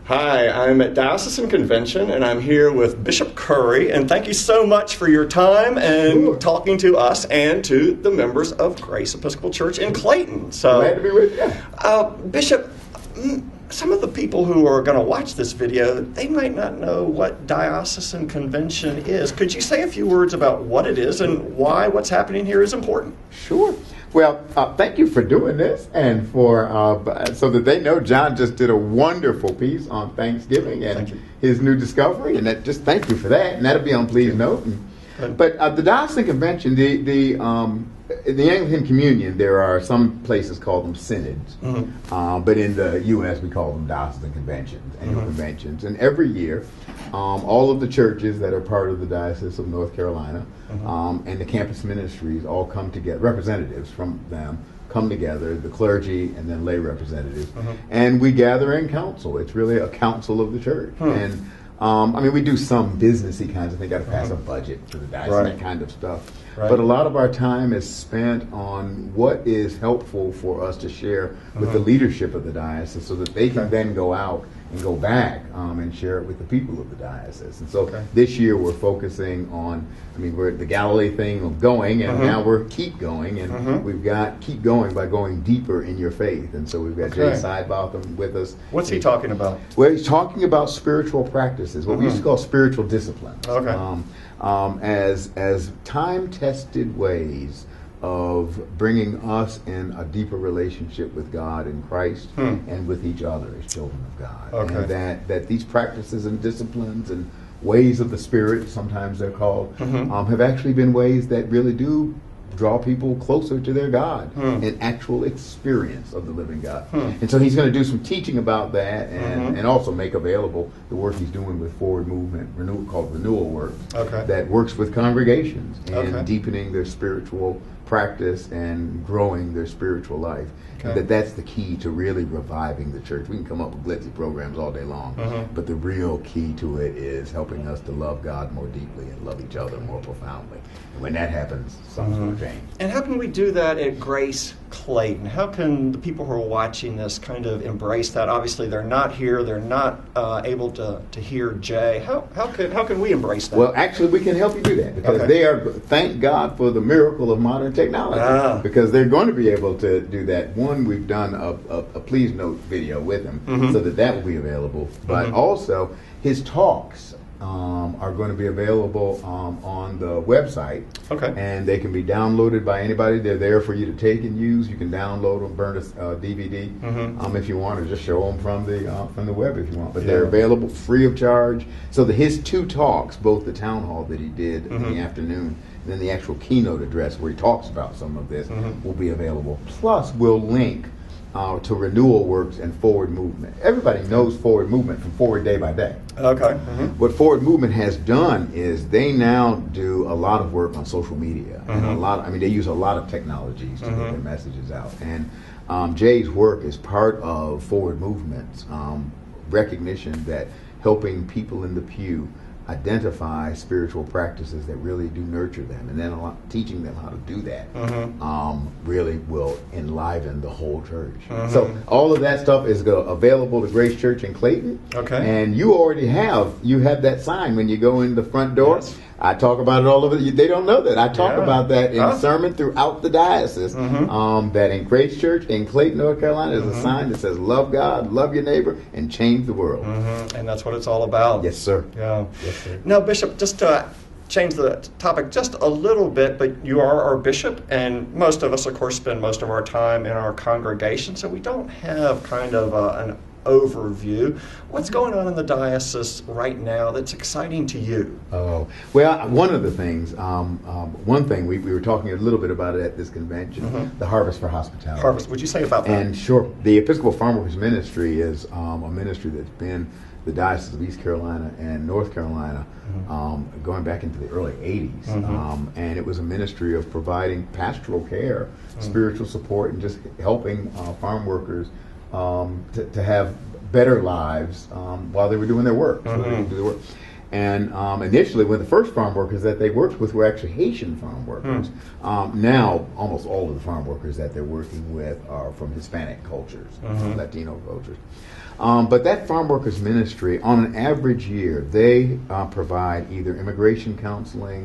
Hi, I'm at Diocesan Convention, and I'm here with Bishop Curry, and thank you so much for your time and talking to us and to the members of Grace Episcopal Church in Clayton. So, glad to be with you. Bishop, some of the people who are going to watch this video, they might not know what Diocesan Convention is. Could you say a few words about what it is and why what's happening here is important? Sure. Well, thank you for doing this, and for so that they know John just did a wonderful piece on Thanksgiving and his new discovery, and just thank you for that. And that'll be on Please Note. But the Diocesan Convention, the Anglican Communion, there are some places call them synods, but in the U.S. we call them Diocesan Conventions, annual conventions, and every year all of the churches that are part of the Diocese of North Carolina and the campus ministries all come together, representatives from them come together, the clergy and then lay representatives, and we gather in council. It's really a council of the church. And I mean, we do some businessy kinds of things, got to pass a budget for the diocese, that kind of stuff. But a lot of our time is spent on what is helpful for us to share with the leadership of the diocese so that they can then go out and go back and share it with the people of the diocese. And so this year we're focusing on, I mean, we're at the Galilee thing of going, and now we're keep going, and we've got keep going by going deeper in your faith. And so we've got Jay Sidebotham with us. What's he talking about? Well, he's talking about spiritual practices, what we used to call spiritual disciplines. As time-tested ways of bringing us in a deeper relationship with God and Christ and with each other as children of God. And that these practices and disciplines and ways of the Spirit, sometimes they're called, have actually been ways that really do draw people closer to their God, an actual experience of the living God. And so he's going to do some teaching about that and also make available the work he's doing with Forward Movement, called Renewal Work, that works with congregations in deepening their spiritual practice and growing their spiritual life. And that's the key to really reviving the church. We can come up with glitzy programs all day long, but the real key to it is helping us to love God more deeply and love each other more profoundly. And when that happens, something's going to change. And how can we do that at Grace Clayton? How can the people who are watching this kind of embrace that? Obviously, they're not here. They're not able to hear Jay. How can we embrace that? Well, actually, we can help you do that because they are, thank God for the miracle of modern technology, because they're going to be able to do that. One, we've done a Please Note video with him so that will be available. But also, his talks are going to be available on the website. And they can be downloaded by anybody. They're there for you to take and use. You can download them, burn a DVD if you want, or just show them from the web if you want. But they're available free of charge. So his two talks, both the town hall that he did in the afternoon and then the actual keynote address where he talks about some of this, will be available. Plus, we'll link to Renewal Works and Forward Movement. Everybody knows Forward Movement from Forward Day by Day. What Forward Movement has done is they now do a lot of work on social media and they use a lot of technologies to get their messages out. And Jay's work is part of Forward Movement's recognition that helping people in the pew identify spiritual practices that really do nurture them, and then teaching them how to do that really will enliven the whole church. So all of that stuff is available to Grace Church in Clayton. And you already have that sign when you go in the front door. I talk about it all over. They don't know that. I talk about that in sermon throughout the diocese. That in Grace Church in Clayton, North Carolina, there's a sign that says, love God, love your neighbor, and change the world. And that's what it's all about. Yes, sir. Yes, sir. Now, Bishop, just to change the topic just a little bit, but you are our bishop, and most of us, of course, spend most of our time in our congregation, so we don't have kind of an overview. What's going on in the diocese right now that's exciting to you? Oh, well, one of the things, one thing, we were talking a little bit about it at this convention, the Harvest for Hospitality. Harvest, would you say about that? And sure, the Episcopal Farm Workers Ministry is a ministry that's been the Diocese of East Carolina and North Carolina going back into the early 80s. And it was a ministry of providing pastoral care, spiritual support, and just helping farm workers to have better lives while they were doing their work. So they could do their work. And initially, when the first farm workers that they worked with were actually Haitian farm workers. Now, almost all of the farm workers that they're working with are from Hispanic cultures, Latino cultures. But that farm workers ministry, on an average year, they provide either immigration counseling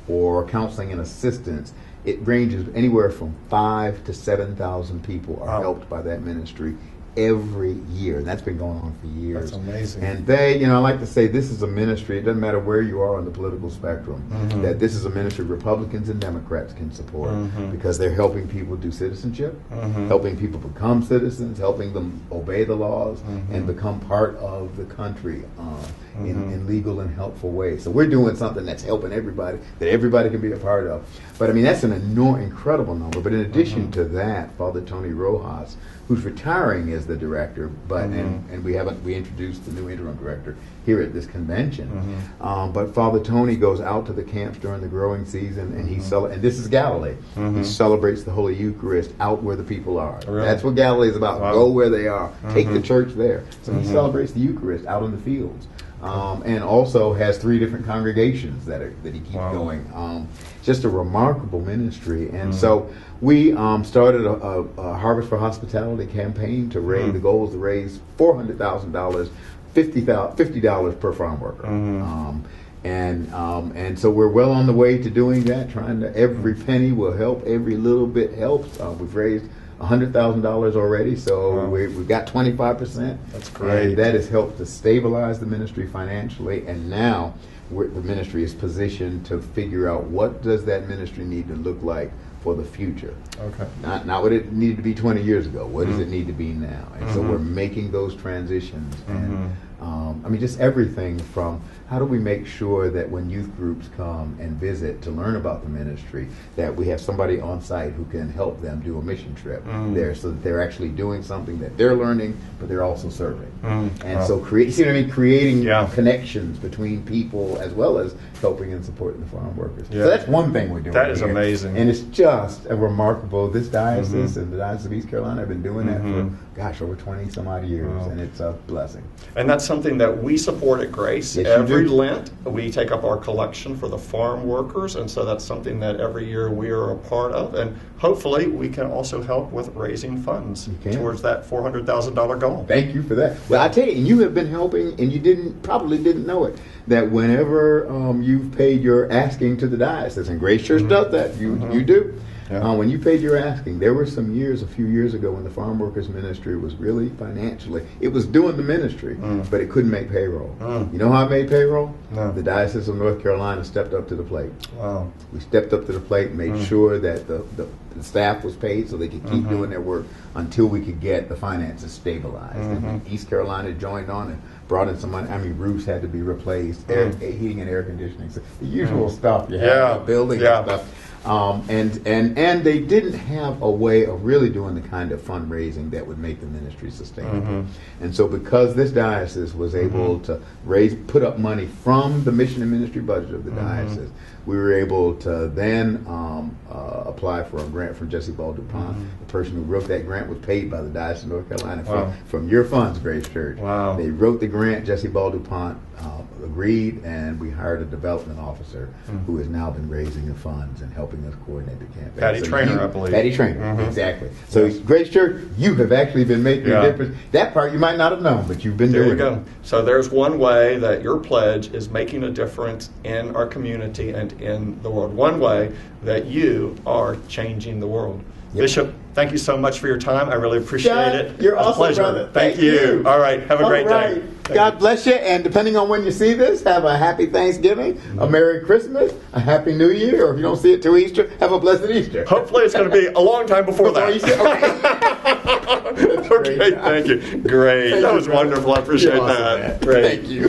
or counseling and assistance. It ranges anywhere from 5,000 to 7,000 people are helped by that ministry every year. That's been going on for years. That's amazing. And they, I like to say this is a ministry, it doesn't matter where you are on the political spectrum, that this is a ministry Republicans and Democrats can support because they're helping people do citizenship, helping people become citizens, helping them obey the laws and become part of the country in legal and helpful ways. So we're doing something that's helping everybody, that everybody can be a part of. But I mean, that's an incredible number. But in addition to that, Father Tony Rojas, who's retiring as the director, but and we introduced the new interim director here at this convention. But Father Tony goes out to the camps during the growing season, and and this is Galilee. He celebrates the Holy Eucharist out where the people are. Really? That's what Galilee is about. Go where they are. Take the church there. So he celebrates the Eucharist out in the fields. And also has 3 different congregations that he keeps going. Just a remarkable ministry. And so we started a Harvest for Hospitality campaign to raise, the goal is to raise $400,000, $50 per farm worker. And so we're well on the way to doing that, trying to, every penny will help, every little bit helps. We've raised $100,000 already, so we've got 25%. That's great. And that has helped to stabilize the ministry financially, and now the ministry is positioned to figure out what does that ministry need to look like for the future. Okay. Not what it needed to be 20 years ago. What does it need to be now? And so we're making those transitions. And I mean, just everything from how do we make sure that when youth groups come and visit to learn about the ministry, that we have somebody on site who can help them do a mission trip there, so that they're actually doing something that they're learning, but they're also serving. And so creating connections between people as well as helping and supporting the farm workers. So that's one thing we're doing. That is here. amazing. And it's just a remarkable, this diocese and the Diocese of East Carolina have been doing that for, over 20 some odd years, and it's a blessing. And that's something that we support at Grace. Yes, every Lent, we take up our collection for the farm workers, and so that's something that every year we are a part of. And hopefully we can also help with raising funds towards that $400,000 goal. Thank you for that. Well, I tell you, you have been helping, and you probably didn't know it, that whenever you've paid your asking to the diocese, and Grace Church does that, you do. When you paid your asking, there were some years, a few years ago, when the farm workers ministry was really financially, it was doing the ministry, but it couldn't make payroll. You know how it made payroll? No. The Diocese of North Carolina stepped up to the plate. Wow. We stepped up to the plate and made sure that the staff was paid so they could keep doing their work until we could get the finances stabilized. And East Carolina joined on and brought in some money. I mean, roofs had to be replaced, heating and air conditioning, so the usual stuff you have, building and stuff. And they didn't have a way of really doing the kind of fundraising that would make the ministry sustainable. And so because this diocese was able to put up money from the mission and ministry budget of the diocese, we were able to then apply for a grant from Jesse Ball DuPont. The person who wrote that grant was paid by the Diocese of North Carolina from your funds, Grace Church. Wow. They wrote the grant, Jesse Ball DuPont agreed, and we hired a development officer who has now been raising the funds and helping us coordinate the campaign. Patty Traynor, I believe. Patty Traynor, exactly. So Grace Church, you have actually been making a difference. That part you might not have known, but you've been doing it. There you go. So there's one way that your pledge is making a difference in our community and in the world. One way that you are changing the world. Bishop, thank you so much for your time. I really appreciate it. You're awesome, pleasure. brother. Thank you. All right. Have a great day. God bless you. And depending on when you see this, have a happy Thanksgiving, a Merry Christmas, a Happy New Year, or if you don't see it till Easter, have a blessed Easter. Hopefully it's going to be a long time before that. Okay. Okay, thank you. Great. That was wonderful. I appreciate that. Great. Thank you.